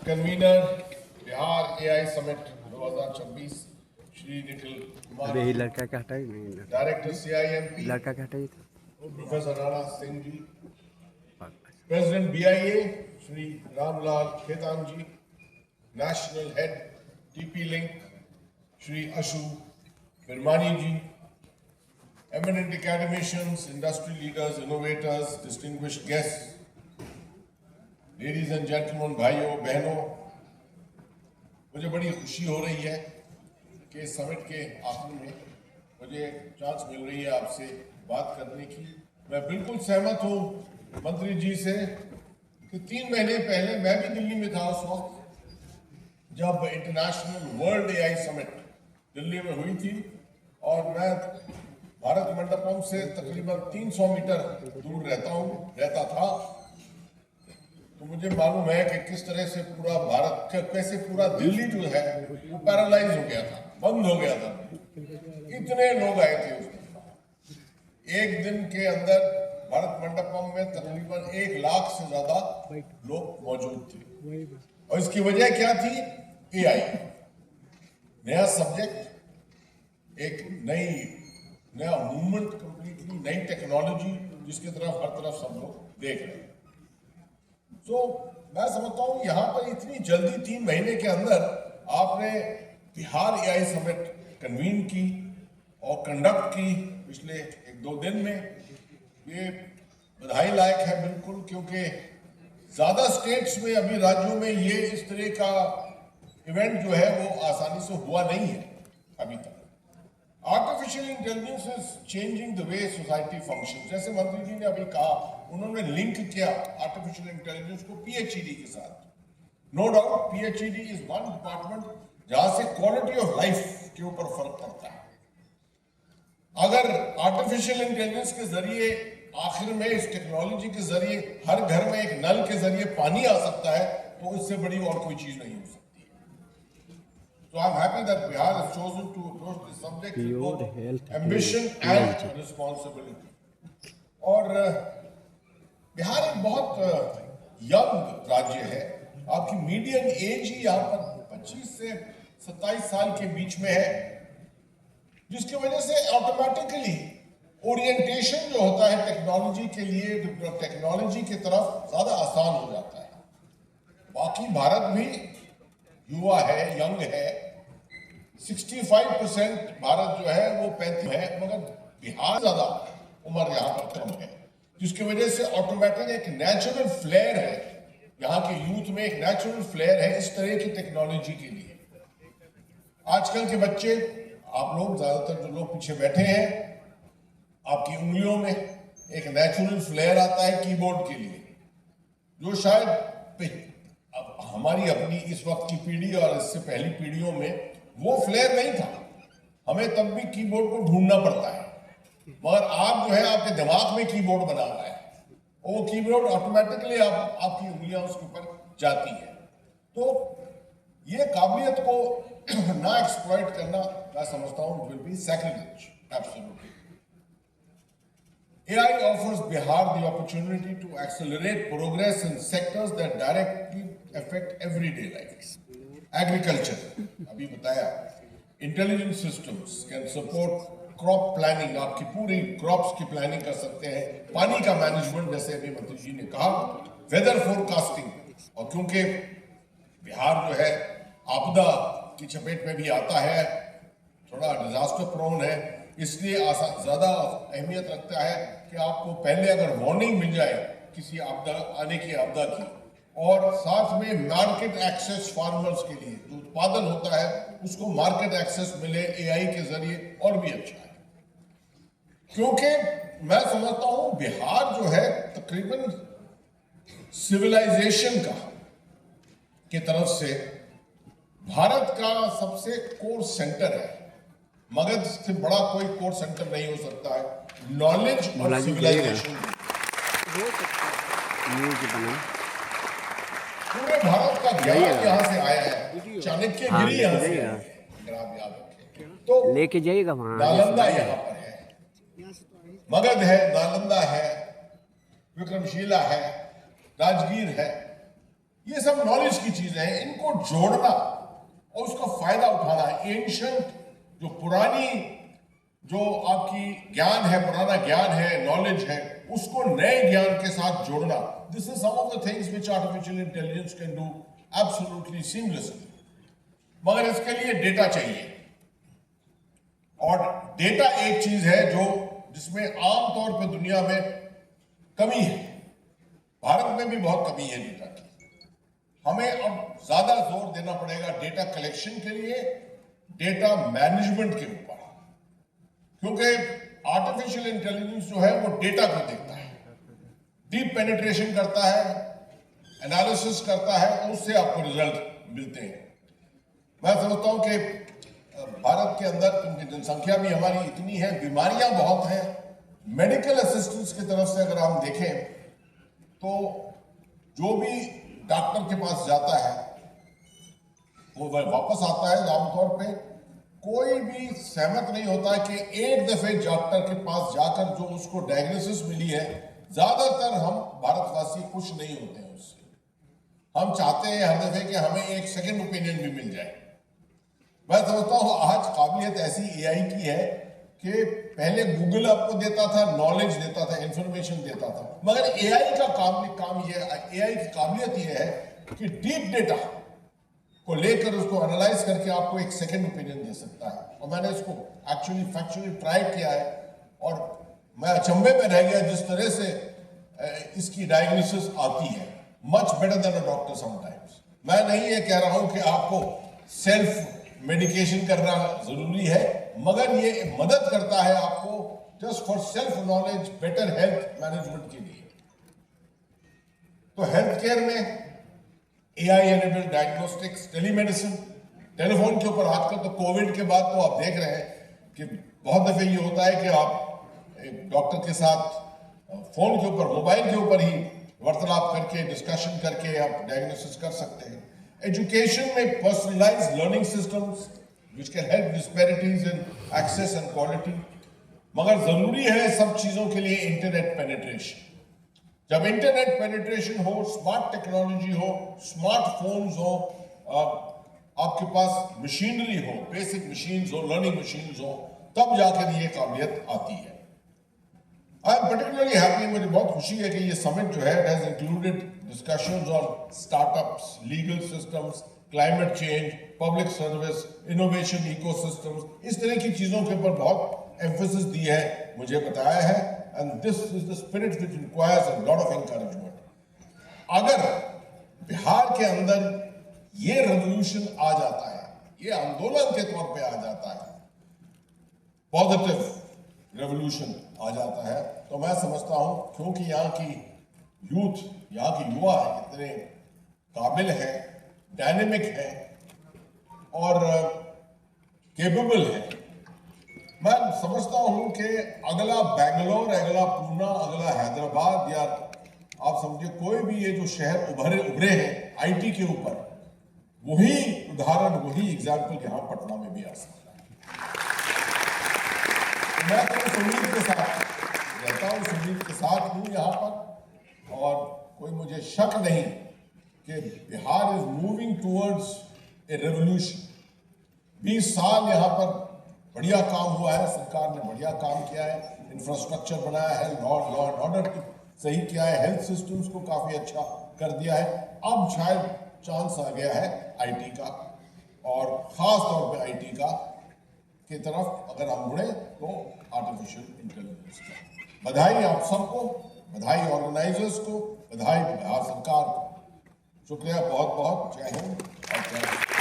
Convener Bihar AI summit 2026 Shri Nikhil Kumar, अबे ये लड़का क्या हटाई नहीं, डायरेक्टर सीआईएमपी लड़का क्या हटाई था। Professor Rana Singh ji, president BIA Shri Ramlal Khetan ji, national head TP link Shri Ashu Birmani ji, eminent academicians, industry leaders, innovators, distinguished guests, ladies and gentlemen, भाइयों बहनों, मुझे बड़ी खुशी हो रही है कि इस समिट के आखिर में मुझे चांस मिल रही है आपसे बात करने की। मैं बिल्कुल सहमत हूँ मंत्री जी से कि 3 महीने पहले मैं भी दिल्ली में था उस वक्त जब international world AI summit Delhi में हुई थी, और मैं भारत मंडपम से तकरीबन 300 मीटर दूर रहता था। तो मुझे मालूम है कि किस तरह से पूरा भारत, कैसे पूरा दिल्ली जो है वो पैरालाइज हो गया था, बंद हो गया था। इतने लोग आए थे उस दिन। एक दिन के अंदर भारत मंडपम में तकरीबन 1 लाख से ज्यादा लोग मौजूद थे। और इसकी वजह क्या थी? एआई, नया सब्जेक्ट, एक नया मूवमेंट, कंप्लीटली नई टेक्नोलॉजी जिसकी तरफ हर तरफ सब लोग देख रहे हैं। तो मैं समझता हूँ यहाँ पर इतनी जल्दी 3 महीने के अंदर आपने बिहार एआई समिट कन्वीन की और कंडक्ट की पिछले 1-2 दिन में, ये बधाई लायक है बिल्कुल, क्योंकि ज्यादा स्टेट्स में, अभी राज्यों में ये इस तरह का इवेंट जो है वो आसानी से हुआ नहीं है अभी तक। Artificial intelligence is changing the way society function. जैसे मंत्री जी ने अभी कहा, उन्होंने लिंक किया आर्टिफिशियल इंटेलिजेंस को पीएचईडी के साथ। No doubt PHED is one department जहां से क्वालिटी ऑफ लाइफ के ऊपर फर्क पड़ता है। अगर आर्टिफिशियल इंटेलिजेंस के जरिए आखिर में इस टेक्नोलॉजी के जरिए हर घर में एक नल के जरिए पानी आ सकता है, तो इससे बड़ी और कोई चीज नहीं हो सकती। So I'm happy that Bihar has chosen to approach this subject with both ambition and responsibility. और बिहार एक बहुत यंग राज्य है। आपकी मीडियन एज ही यहाँ पर 25 से 27 साल के बीच में है, जिसकी वजह से ऑटोमेटिकली ओरिएंटेशन जो होता है टेक्नोलॉजी के लिए, टेक्नोलॉजी की तरफ ज्यादा आसान हो जाता है। बाकी भारत भी युवा है, यंग है। 65% भारत जो है वो 35 है, मगर बिहार ज्यादा उम्र यहाँ पर कम है, जिसकी वजह से ऑटोमेटिक एक नेचुरल फ्लेयर है, यहाँ के यूथ में एक नेचुरल फ्लेयर है इस तरह की टेक्नोलॉजी के लिए। आजकल के बच्चे, आप लोग ज्यादातर जो लोग पीछे बैठे हैं, आपकी उंगलियों में एक नेचुरल फ्लेयर आता है कीबोर्ड के लिए, जो शायद अब हमारी अपनी इस वक्त की पीढ़ी और इससे पहली पीढ़ियों में वो फ्लेयर नहीं था। हमें तब भी कीबोर्ड को ढूंढना पड़ता है, मगर आप जो है आपके दिमाग में कीबोर्ड बना रहा है, और वो कीबोर्ड ऑटोमेटिकली आपकी उंगलियां उसके ऊपर जाती है। तो ये काबिलियत को ना एक्सप्लॉइट करना, मैं समझता हूं will be sacrilege. Absolutely. AI offers Bihar the opportunity to accelerate progress in sectors that directly affect everyday life. Agriculture, अभी बताया, intelligent systems can support crop planning, आपकी पूरी क्रॉप्स की प्लानिंग कर सकते हैं। पानी का मैनेजमेंट, जैसे अभी मंत्री जी ने कहा, वेदर फोरकास्टिंग, और क्योंकि बिहार जो है आपदा की चपेट में भी आता है, थोड़ा डिजास्टर प्रोन है, इसलिए ज्यादा अहमियत रखता है कि आपको पहले अगर वार्निंग मिल जाए किसी आपदा आने की, आपदा की, और साथ में मार्केट एक्सेस फार्मर्स के लिए जो उत्पादन होता है उसको मार्केट एक्सेस मिले एआई के जरिए, और भी अच्छा है। क्योंकि मैं समझता हूं बिहार जो है तकरीबन सिविलाइजेशन की तरफ से भारत का सबसे कोर सेंटर है। मगध से बड़ा कोई कोर सेंटर नहीं हो सकता है नॉलेज और सिविलाइजेशन। पूरे भारत का ज्ञान यहाँ से आया है, चाणक्यगिरी यहाँ से आया है, अगर आप याद रखें तो। लेके जाइएगा वहां। नालंदा यहाँ पर है, मगध है, नालंदा है, विक्रमशिला है, राजगीर है, ये सब नॉलेज की चीजें हैं, इनको जोड़ना और उसका फायदा उठाना। एंशंट जो पुरानी जो आपकी ज्ञान है, पुराना ज्ञान है, नॉलेज है, उसको नए ज्ञान के साथ जोड़ना, this is some of the things which artificial intelligence can do absolutely seamlessly. मगर इसके लिए डेटा चाहिए, और डेटा एक चीज है जो जिसमें आमतौर पर दुनिया में कमी है, भारत में भी बहुत कमी है डेटा की। हमें अब ज्यादा जोर देना पड़ेगा डेटा कलेक्शन के लिए, डेटा मैनेजमेंट के ऊपर, क्योंकि आर्टिफिशियल इंटेलिजेंस जो है वो डेटा को देखता है, डीप पेनिट्रेशन करता है, एनालिसिस करता है, और उससे आपको रिजल्ट मिलते हैं। मैं समझता हूं कि भारत के अंदर, क्योंकि जनसंख्या भी हमारी इतनी है, बीमारियां बहुत हैं, मेडिकल असिस्टेंस की तरफ से अगर हम देखें तो जो भी डॉक्टर के पास जाता है वो वापस आता है, आमतौर पे कोई भी सहमत नहीं होता कि एक दफे डॉक्टर के पास जाकर जो उसको डायग्नोसिस मिली है, ज्यादातर हम भारतवासी खुश नहीं होते हैं उससे। हम चाहते हैं हर दफे कि हमें एक सेकंड ओपिनियन भी मिल जाए। मैं समझता हूं आज काबिलियत ऐसी एआई की है कि पहले गूगल आपको देता था, नॉलेज देता था, इंफॉर्मेशन देता था, मगर एआई का काम ये, एआई की काबिलियत ये है कि डीप डेटा को लेकर उसको एनालाइज करके आपको एक सेकंड ओपिनियन दे सकता है। और मैंने इसको एक्चुअली फैक्चुअली ट्राई किया है, और मैं अचंभे में रह गया जिस तरह से इसकी डायग्नोसिस आती है, much better than a doctor sometimes. मैं नहीं ये कह रहा हूं कि आपको सेल्फ मेडिकेशन करना जरूरी है, मगर ये मदद करता है आपको just for self knowledge, better health management के लिए। तो हेल्थ केयर में AI enabled diagnostics, telemedicine, telephone के ऊपर आजकल तो कोविड के बाद तो आप देख रहे हैं कि बहुत दफे ये होता है कि आप एक डॉक्टर के साथ फोन के ऊपर, मोबाइल के ऊपर ही वार्तालाप करके, डिस्कशन करके आप डायग्नोसिस कर सकते हैं। एजुकेशन में personalised learning systems which can help disparities in excess and quality. मगर जरूरी है सब चीजों के लिए इंटरनेट पेनिट्रेशन। जब इंटरनेट पेनिट्रेशन हो, स्मार्ट टेक्नोलॉजी हो, स्मार्टफोन्स हो, आपके पास मशीनरी हो, बेसिक मशीन्स हो, लर्निंग मशीन्स हो, तब जाकर ये काबिलियत आती है। आई एम पर्टिकुलरली हैप्पी, मुझे बहुत खुशी है कि ये समिट जो है has included discussions on startups, legal systems, climate change, public service, innovation ecosystems, इस तरह की चीजों के ऊपर बहुत एम्फेसिस दी है, मुझे बताया है। And this is the spirit which requires a lot of encouragement. अगर बिहार के अंदर ये रेवोल्यूशन आ जाता है, ये आंदोलन के तौर पे आ जाता है, पॉजिटिव रेवोल्यूशन आ जाता है, तो मैं समझता हूं क्योंकि यहाँ की यूथ, यहाँ की युवा इतने काबिल है, डायनेमिक है और केपेबल है, मैं समझता हूं कि अगला बैंगलोर, अगला पूना, अगला हैदराबाद, या आप समझिए कोई भी ये जो शहर उभरे हैं आईटी के ऊपर, वही उदाहरण, वही एग्जाम्पल यहाँ पटना में भी आ सकता है। मैं तो इस उम्मीद के साथ रहता हूँ, इस उम्मीद के साथ हूँ यहाँ पर, और कोई मुझे शक नहीं कि Bihar is moving towards a revolution. 20 साल यहाँ पर बढ़िया काम हुआ है, सरकार ने बढ़िया काम किया है, इंफ्रास्ट्रक्चर बनाया है, लॉ एंड ऑर्डर सही किया है, हेल्थ सिस्टम्स को काफी अच्छा कर दिया है। अब शायद चांस आ गया है आईटी का, और खास तौर पे आईटी का की तरफ अगर हम मुड़े तो आर्टिफिशियल इंटेलिजेंस का। बधाई आप सबको, बधाई ऑर्गेनाइजर्स को, बधाई बिहार सरकार को। शुक्रिया बहुत बहुत। जय हिंद और जय